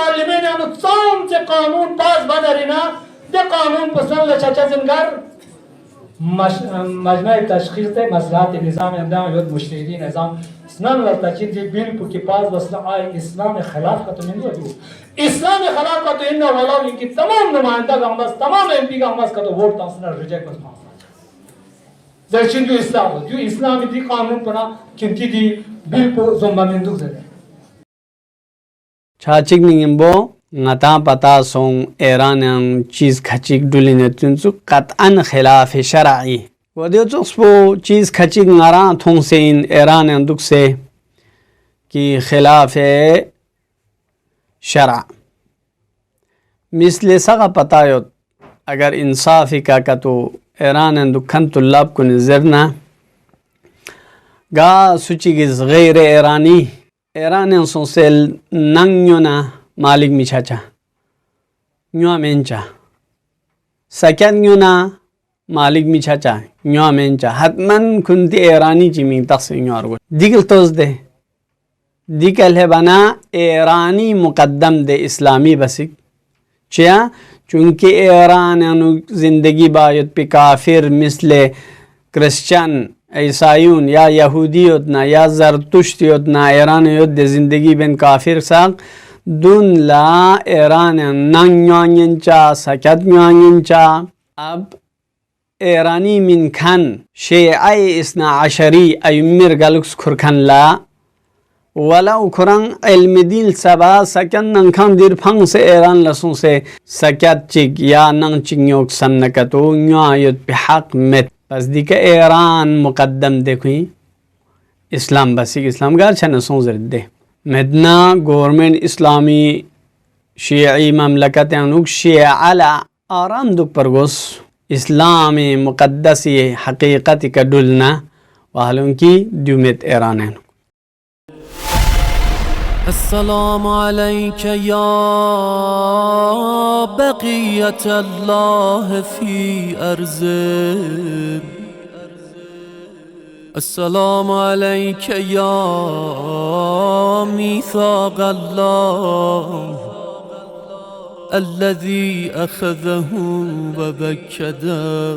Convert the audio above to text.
معلمين يعني تصوم قانون باز بدرنا ده قانون بسن لشاشة زنجر مجمع تشخيص مصلحات النظام عندما يود مجتهدين نظام اسلام لتاكين دي بيل بوكي باز بس لا اسلام خلاف كتو من دو اسلام خلاف كتو إنه ولو إنك تمام نمائندة قامس تمام MP قامس كتو ووٹ تانسنا ريجكت بس ما زين جو اسلام جو اسلام دي قانون بنا كنتي دي بيل بو زومبا من دو Zain Chachik ningimbo ngata pata song Iranian cheese khachik duline tunsu qat'an khilaf shar'i wadyo tspo cheese khachik ngara thong se in Iranian dukse ki khilaf शरा मिसले सगा पतायोत अगर इंसाफी का तो ईरान दुखन तुल्लाब को नजरना गा सुची गिज गैर ईरानी ईरान सोसेल नंगयोना मालिक मिछाचा न्यो मेंचा सकेन्योना मालिक मिछाचा न्यो मेंचा हतमन कुंती ईरानी चिमी तक्से न्यो अर्गो दिगल तोज दे दिकल है बना ईरानी मुकद्दम दे इस्लामी बसिक क्या चूंकि ईरान जिंदगी बायत पे काफिर मिसले क्रिश्चियन ईसाइयों या यहूदी योजना या जरतुश्त योजना ईरान युद्ध जिंदगी बिन काफिर साक दुन ला ईरान नंगचा सकतचा अब ईरानी मिन खान शेआई इसना आशरी अयमिर गलुक्स खुरखन ला वाला उखरंग इल्मदिल सबा सकन नंखन दिर फंग से ईरान लसों से सकत चिक या नंग चिंयोक सन्नकतो न्यायत पे हक में बस दिके ईरान मुकद्दम देखुई इस्लाम बसिक इस्लाम गार छन सोजर दे मदना गवर्नमेंट इस्लामी शियाई ममलकत अनुक शिया अला आराम दुक परगोस इस्लामी मुकद्दसी हकीकत का डुलना वालों की दुमित ईरान है السلام عليك يا بقية الله في أرضه السلام عليك يا ميثاق الله الذي أخذه وبكده